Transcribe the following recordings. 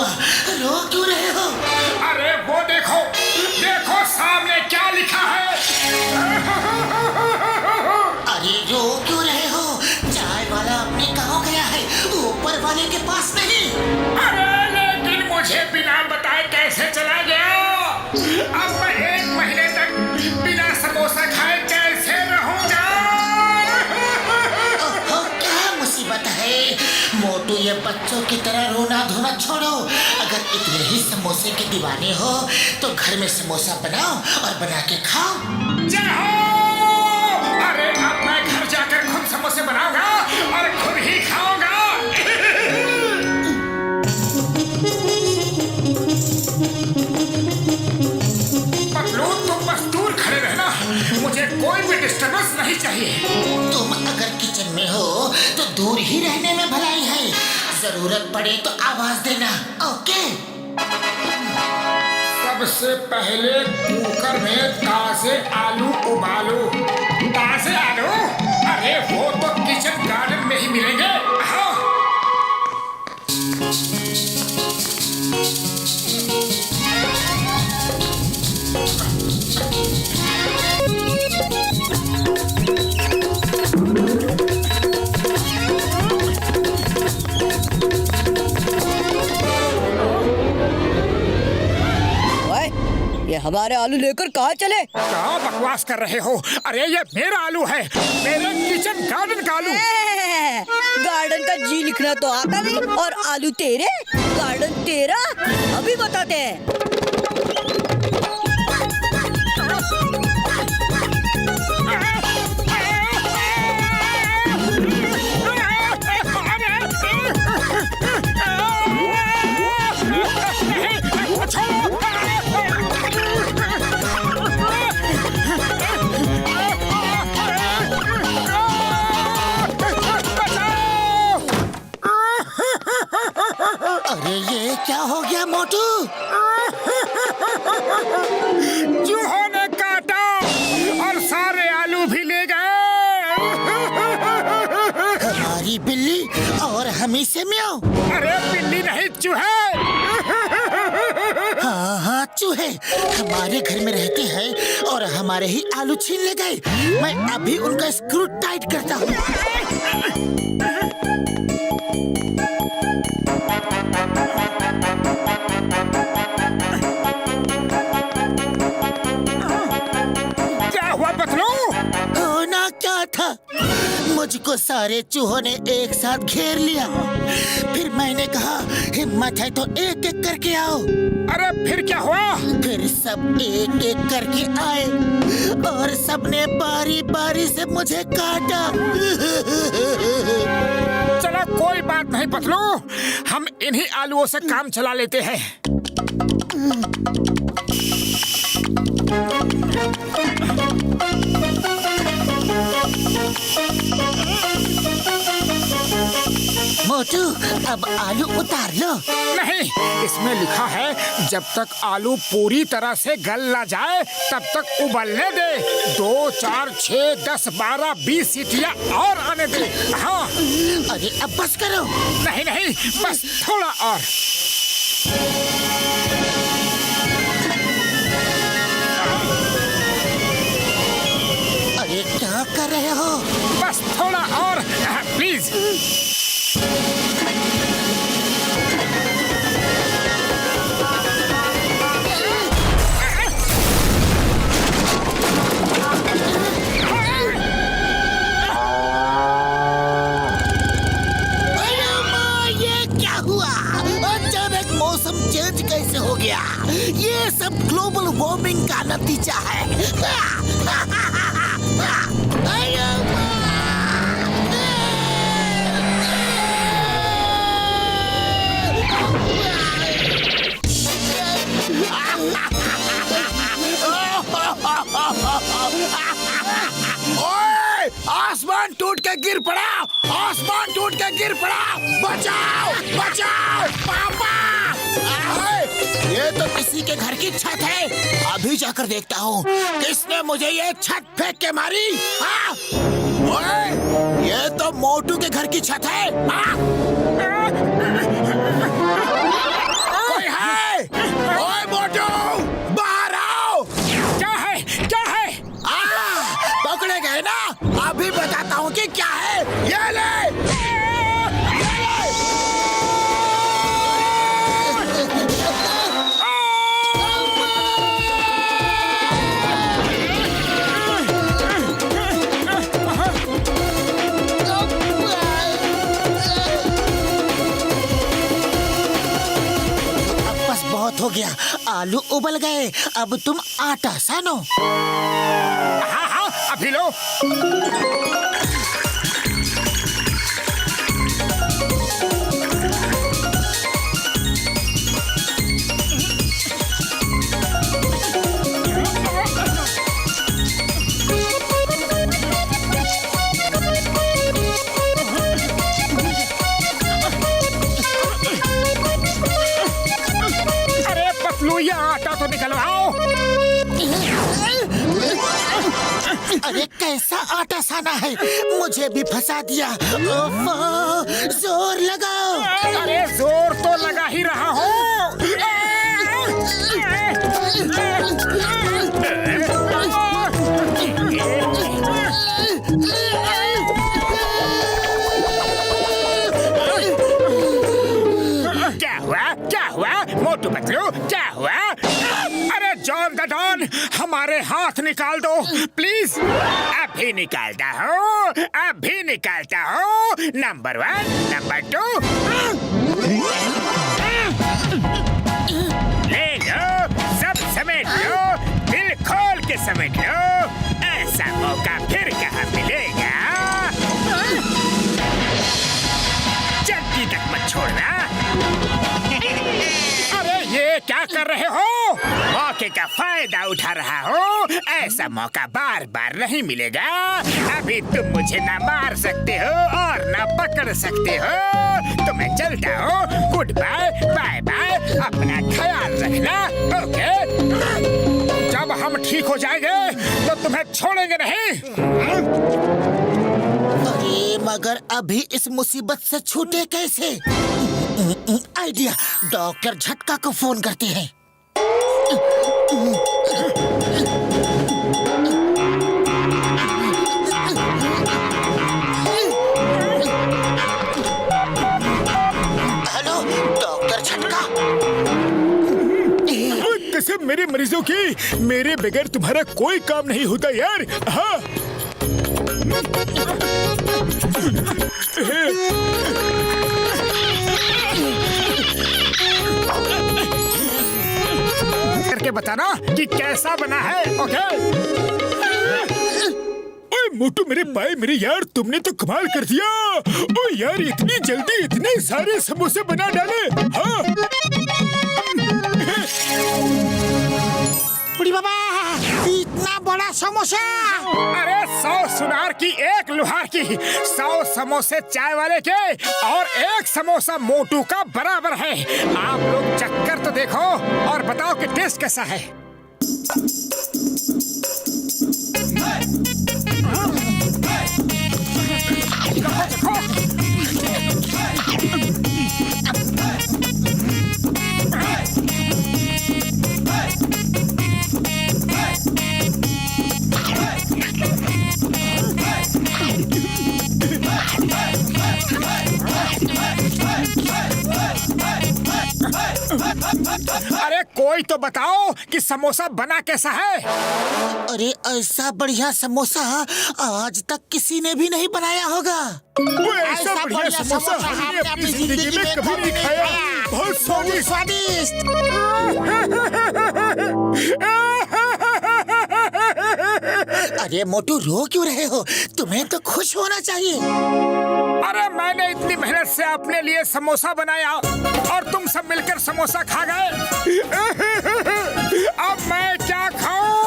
हुआ? रो क्यों रहे हो? अरे वो देखो, देखो सामने क्या लिखा है। अरे रो क्यों रहे हो? चाय वाला अपने गाँव गया है, ऊपर वाले के पास नहीं। अरे लेकिन मुझे बिना बताए कैसे चला गया? अब मैं 1 महीने तक बिना समोसा खाए कैसे रहूंगा? ओहो, क्या मुसीबत है मोटू। ये बच्चों की तरह रोना धोना छोड़ो। अगर इतने ही समोसे के दीवाने हो तो घर में समोसा बनाओ और बना के खाओ। जय हो! अरे अब मैं घर जाकर खुद समोसे बनाऊंगा और खुद ही खाऊंगा। पतलू तुम बस दूर खड़े रहना, मुझे कोई भी डिस्टर्बेंस नहीं चाहिए। तुम अगर किचन में हो तो दूर ही रहने में भलाई है। जरूरत पड़े तो आवाज देना, ओके? सबसे पहले कुकर में ताजे आलू उबालो। ताजे आलू? अरे वो तो किचन गार्डन में ही मिलेंगे। हाँ। ये हमारे आलू लेकर कहाँ चले? क्या बकवास कर रहे हो? अरे ये मेरा आलू है, मेरे किचन गार्डन का आलू। गार्डन का जी लिखना तो आता नहीं और आलू तेरे, गार्डन तेरा। अभी बताते हैं। अरे ये क्या हो गया मोटू? चूहों ने काटा और सारे आलू भी ले गए। हमारी बिल्ली और हम ही से म्याऊं। अरे बिल्ली नहीं, चूहे। हाँ हाँ चूहे हमारे घर में रहते हैं और हमारे ही आलू छीन ले गए। मैं अभी उनका स्क्रू टाइट करता हूँ। क्या हुआ पतलू? होना क्या था, मुझको सारे चूहों ने एक साथ घेर लिया। फिर मैंने कहा हिम्मत है तो एक एक करके आओ। अरे फिर क्या हुआ? फिर सब एक एक करके आए और सबने बारी बारी से मुझे काटा। चलो कोई बात नहीं पतलू, हम इन्हीं आलूओं से काम चला लेते हैं। मोटू अब आलू उतार लो। नहीं, इसमें लिखा है जब तक आलू पूरी तरह से गल ना जाए तब तक उबलने दे। 2, 4, 6, 10, 12, 20 सीटियां और आने दे। हाँ। अरे अब बस करो। नहीं नहीं, बस थोड़ा और। अरे क्या कर रहे हो? बस थोड़ा और, प्लीज। चेंज कैसे हो गया? ये सब ग्लोबल वार्मिंग का नतीजा है। ओए, आसमान टूट के गिर पड़ा, आसमान टूट के गिर पड़ा। बचाओ बचाओ पापा। ये तो किसी के घर की छत है। अभी जाकर देखता हूँ किसने मुझे ये छत फेंक के मारी। हाँ? ओए, ये तो मोटू के घर की छत है। हाँ? बहुत हो गया, आलू उबल गए, अब तुम आटा सानो। हाँ हाँ, अभी लो। ये आटा तो निकलवाओ। अरे कैसा आटा साना है, मुझे भी फंसा दिया। ओफो, जोर लगाओ। अरे जोर तो लगा ही रहा हूँ। क्या हुआ मोटू पतलू, क्या हुआ? अरे जॉन द डॉन, हमारे हाथ निकाल दो प्लीज। अभी निकालता हूँ, अभी निकालता हूँ। Number 1, number 2। ले लो, सब समेट लो, दिल खोल के समेट लो। ऐसा मौका फिर कहाँ मिलेगा। जल्दी तक मत छोड़ना। अरे ये क्या कर रहे हो? मौके का फायदा उठा रहा हो। ऐसा मौका बार बार नहीं मिलेगा। अभी तुम मुझे ना मार सकते हो और ना पकड़ सकते हो। तो मैं चलता हूँ। Goodbye, bye bye. अपना ख्याल रखना, ओके? जब हम ठीक हो जाएंगे तो तुम्हें छोड़ेंगे नहीं। अरे मगर अभी इस मुसीबत से छूटे कैसे? आइडिया, डॉक्टर झटका को फोन करते हैं। हेलो डॉक्टर झटका। कसम मेरे मरीजों की, मेरे बगैर तुम्हारा कोई काम नहीं होता यार। हाँ करके बताना कि कैसा बना है, ओके? ओए मोटू, मेरे भाई, मेरे यार, तुमने तो कमाल कर दिया। ओ यार, इतनी जल्दी इतने सारे समोसे बना डाले। हाँ बुढ़ी बाबा, इतना बड़ा समोसा। अरे 100 सुनार की एक लुहार की, 100 समोसे चाय वाले के और एक समोसा मोटू का बराबर है। आप लोग चक्कर तो देखो और बताओ कि टेस्ट कैसा है। अरे कोई तो बताओ कि समोसा बना कैसा है। अरे ऐसा बढ़िया समोसा आज तक किसी ने भी नहीं बनाया होगा। ऐसा बढ़िया समोसा हमने अपनी जिंदगी में कभी नहीं खाया। बहुत स्वादिष्ट। अरे मोटू, रो क्यों रहे हो? तुम्हें तो खुश होना चाहिए। अरे मैंने इतनी मेहनत से अपने लिए समोसा बनाया और तुम सब मिलकर समोसा खा गए। अब मैं क्या खाऊं?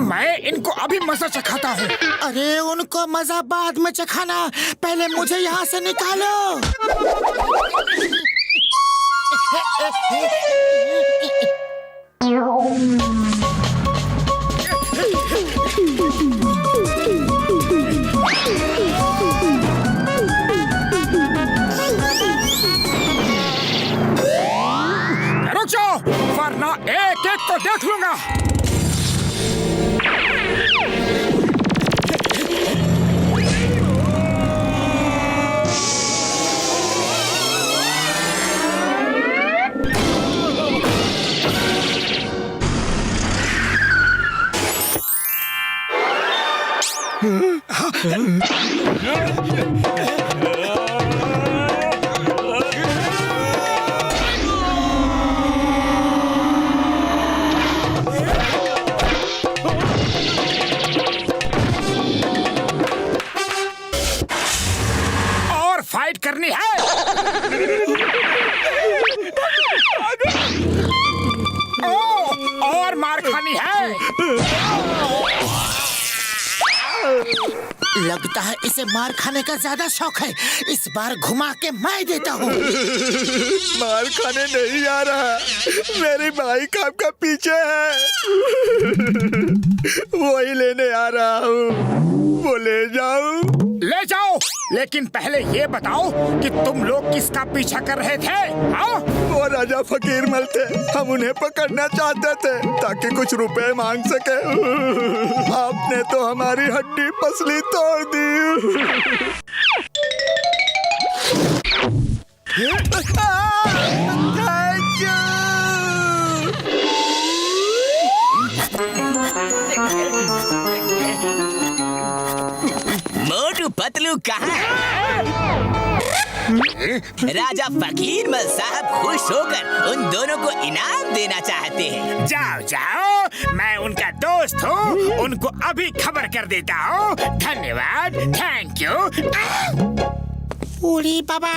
मैं इनको अभी मजा चखाता हूँ। अरे उनको मजा बाद में चखाना, पहले मुझे यहाँ से निकालो। रुक जाओ, वरना एक एक को देख लूंगा। और फाइट करनी है। और मार खानी है। लगता है इसे मार खाने का ज्यादा शौक है। इस बार घुमा के मैं देता हूँ। मार खाने नहीं आ रहा, मेरी बाइक आपका पीछे है। वही लेने आ रहा हूँ, वो ले जाऊं? ले जाओ, लेकिन पहले ये बताओ कि तुम लोग किसका पीछा कर रहे थे? हाँ? वो राजा फकीर मल थे, हम उन्हें पकड़ना चाहते थे ताकि कुछ रुपए मांग सके। आपने तो हमारी हड्डी पसली तोड़ दी। Thank you. मोटू पतलू कहाँ है? राजा फकीर मल साहब खुश होकर उन दोनों को इनाम देना चाहते हैं। जाओ जाओ, मैं उनका दोस्त हूँ, उनको अभी खबर कर देता हूँ। धन्यवाद, थैंक यू। उड़ी बाबा,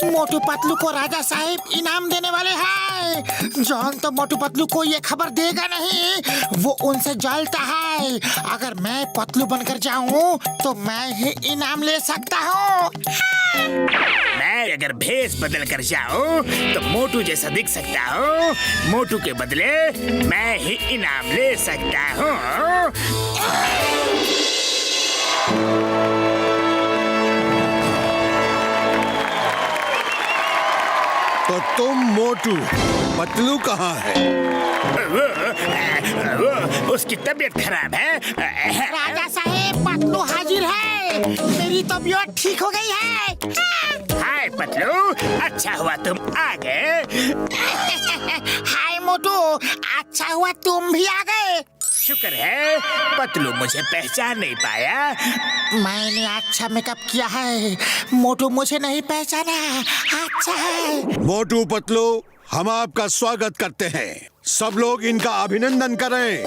मोटू पतलू को राजा साहब इनाम देने वाले हैं। जॉन तो मोटू पतलू को ये खबर देगा नहीं, वो उनसे जलता है। अगर मैं पतलू बनकर जाऊँ तो मैं ही इनाम ले सकता हूँ। मैं अगर भेष बदल कर जाऊँ तो मोटू जैसा दिख सकता हूँ। मोटू के बदले मैं ही इनाम ले सकता हूँ। तो तुम मोटू, पतलू कहाँ है? वो उसकी तबीयत खराब है। राजा साहब, पतलू हाजिर है। मेरी तबीयत ठीक हो गई है। हाय पतलू, अच्छा हुआ तुम आ गए। हाय मोटू, अच्छा हुआ तुम भी आ गए। शुक्र है पतलू मुझे पहचान नहीं पाया। मैंने अच्छा मेकअप किया है, मोटू मुझे नहीं पहचाना। अच्छा है। मोटू पतलू, हम आपका स्वागत करते हैं। सब लोग इनका अभिनंदन करें।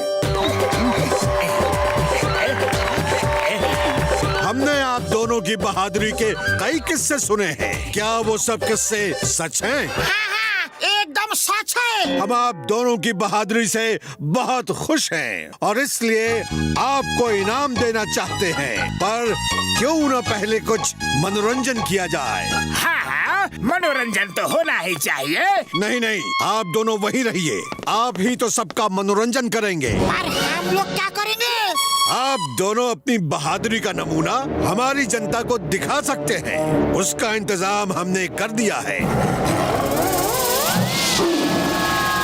हमने आप दोनों की बहादुरी के कई किस्से सुने हैं। क्या वो सब किस्से सच हैं? हाँ, एकदम सच है। हम आप दोनों की बहादुरी से बहुत खुश हैं और इसलिए आपको इनाम देना चाहते हैं। पर क्यों न पहले कुछ मनोरंजन किया जाए? हाँ, मनोरंजन तो होना ही चाहिए। नहीं नहीं, आप दोनों वहीं रहिए। आप ही तो सबका मनोरंजन करेंगे। पर हम लोग क्या करेंगे? आप दोनों अपनी बहादुरी का नमूना हमारी जनता को दिखा सकते हैं। उसका इंतजाम हमने कर दिया है।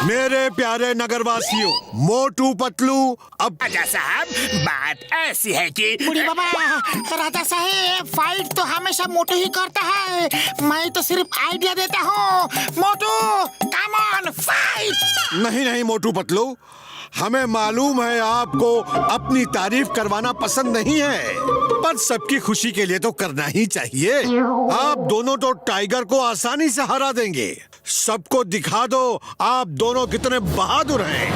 मेरे प्यारे नगरवासियों, मोटू पतलू अब राजा साहब, बात ऐसी है कि बुढ़ी बाबा, राजा साहब फाइट तो हमेशा मोटू ही करता है। मैं तो सिर्फ आइडिया देता हूँ। मोटू, कम ऑन, फाइट। नहीं नहीं मोटू पतलू, हमें मालूम है आपको अपनी तारीफ करवाना पसंद नहीं है, पर सबकी खुशी के लिए तो करना ही चाहिए। आप दोनों तो टाइगर को आसानी से हरा देंगे। सबको दिखा दो आप दोनों कितने बहादुर हैं।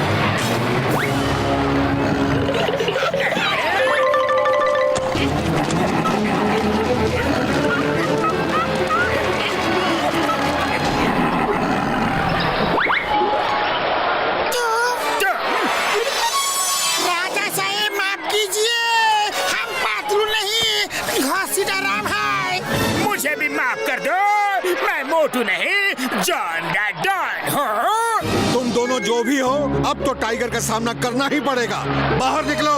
राजा साहब माफ कीजिए, हम पतलू नहीं, घसीटा राम है। मुझे भी माफ कर दो। मैं मोटू नहीं, जॉन दा डॉन हूँ। तुम दोनों जो भी हो, अब तो टाइगर का सामना करना ही पड़ेगा। बाहर निकलो।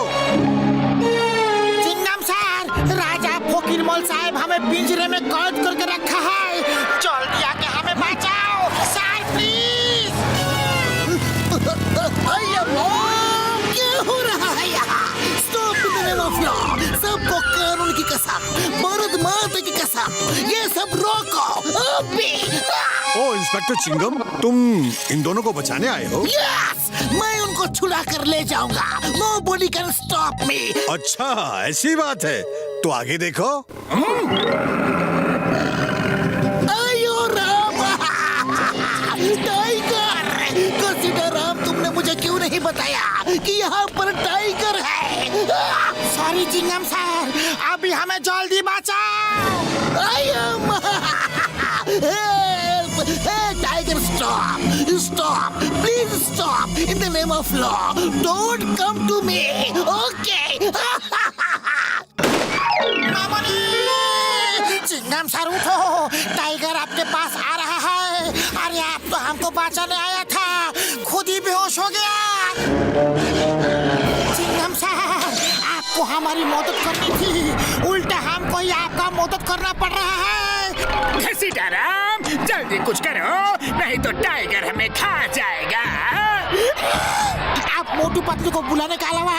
चिंगम सर, राजा फकीर मल साहब हमें पिंजरे में कैद करके रखा है। जल्दी आके हमें बचाओ सर, प्लीज। क्या हो रहा है यहाँ? स्टॉप मेरे माफिया, सबको कानून की कसम, भारत माता की कसम, ये सब रोको अभी। ओ इंस्पेक्टर चिंगम, तुम इन दोनों को बचाने आए हो? यस, मैं उनको छुड़ा कर ले जाऊंगा। Nobody can stop me। अच्छा ऐसी बात है, तो आगे देखो। आयो राम, टाइगर। कंसीडर राम, तुमने मुझे क्यों नहीं बताया कि यहाँ पर टाइगर है? सॉरी चिंगम सर, अभी हमें जल्दी बचाओ। आयो tiger, stop stop, please stop, in the name of law, don't come to me, okay? Chingam sir उठो, टाइगर आपके पास आ रहा है। अरे आप तो हमको बचाने आया था, खुद ही बेहोश हो गया। चिंगम सर, आपको हमारी मदद करनी थी, उल्टा हमको ही आपका मदद करना पड़ रहा है। सीताराम, जल्दी कुछ करो, नहीं तो टाइगर हमें खा जाएगा। आप मोटू पतलू को बुलाने के अलावा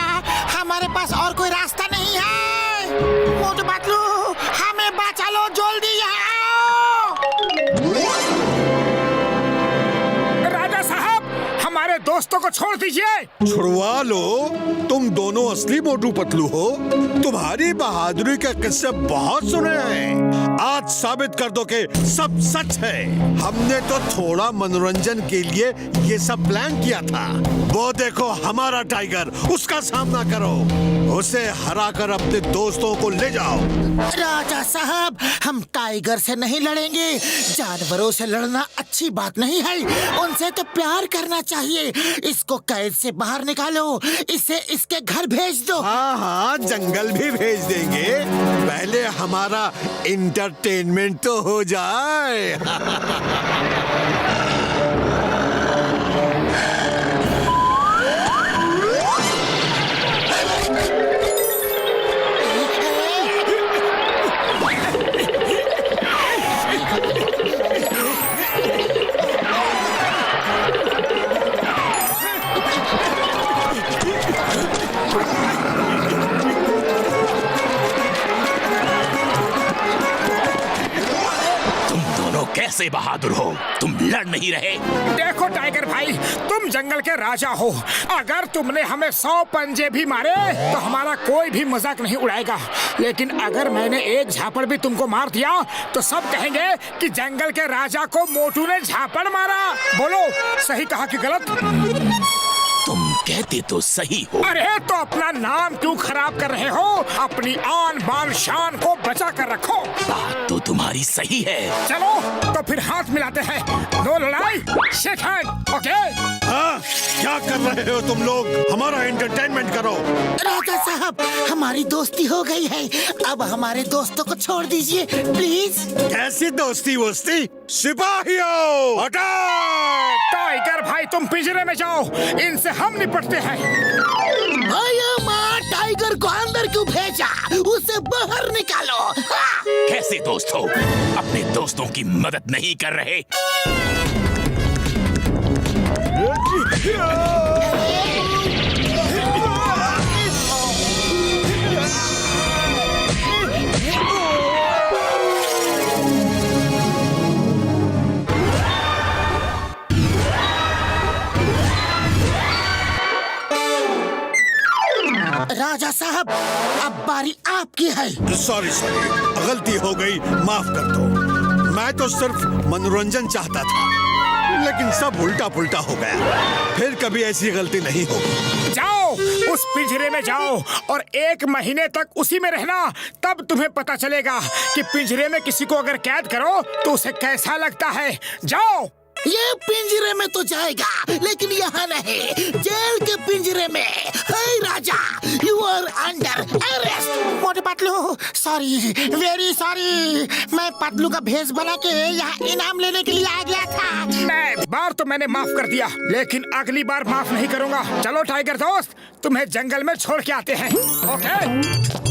हमारे पास और कोई रास्ता नहीं है। मोटू पतलू, हमें बचा लो, जल्दी यहाँ आओ। राजा साहब, हमारे दोस्तों को छोड़ दीजिए। छुड़वा लो, तुम दोनों असली मोटू पतलू हो। तुम्हारी बहादुरी का किस्से बहुत सुने हैं, आज साबित कर दो कि सब सच है। हमने तो थोड़ा मनोरंजन के लिए ये सब प्लान किया था। वो देखो हमारा टाइगर, उसका सामना करो, उसे हराकर अपने दोस्तों को ले जाओ। राजा साहब, हम टाइगर से नहीं लड़ेंगे। जानवरों से लड़ना अच्छी बात नहीं है, उनसे तो प्यार करना चाहिए। इसको कैद से बाहर निकालो, इसे इसके घर भेज दो। हाँ हाँ, जंगल भी भेज देंगे, पहले हमारा इंटरटेनमेंट तो हो जाए। कैसे बहादुर हो, तुम लड़ नहीं रहे? देखो टाइगर भाई, तुम जंगल के राजा हो, अगर तुमने हमें 100 पंजे भी मारे तो हमारा कोई भी मजाक नहीं उड़ाएगा। लेकिन अगर मैंने एक झापड़ भी तुमको मार दिया तो सब कहेंगे कि जंगल के राजा को मोटू ने झापड़ मारा। बोलो, सही कहा कि गलत? तुम कहते तो सही हो। अरे तो अपना नाम क्यों खराब कर रहे हो? अपनी आन बान शान को बचा कर रखो। बात तो तुम्हारी सही है। चलो तो फिर हाथ मिलाते हैं, नो लड़ाई, शेक हैंड, ओके? हाँ, क्या कर रहे हो तुम लोग? हमारा एंटरटेनमेंट करो। राजा साहब, हमारी दोस्ती हो गई है, अब हमारे दोस्तों को छोड़ दीजिए प्लीज। कैसी दोस्ती वोस्ती? सिपाहियों, अटैक! टाइगर भाई, तुम पिंजरे में जाओ, इनसे हम निपटते हैं। आया माँ, टाइगर को अंदर क्यों भेजा? उसे बाहर निकालो। हाँ। कैसे दोस्त हो, अपने दोस्तों की मदद नहीं कर रहे? राजा साहब, अब बारी आपकी है। सॉरी, गलती हो गई, माफ कर दो। मैं तो सिर्फ मनोरंजन चाहता था, लेकिन सब उल्टा पुल्टा हो गया। फिर कभी ऐसी गलती नहीं होगी। जाओ, उस पिंजरे में जाओ और 1 महीने तक उसी में रहना, तब तुम्हें पता चलेगा कि पिंजरे में किसी को अगर कैद करो तो उसे कैसा लगता है। जाओ। ये पिंजरे में तो जाएगा, लेकिन यहाँ नहीं, जेल के पिंजरे में। हे राजा, यू आर अंडर अरेस्ट। मोटे पतलू, सॉरी, वेरी सॉरी, मैं पतलू का भेष बना के यहाँ इनाम लेने के लिए आ गया था। मैं बार तो मैंने माफ कर दिया, लेकिन अगली बार माफ नहीं करूँगा। चलो टाइगर दोस्त, तुम्हें जंगल में छोड़ के आते हैं, ओके?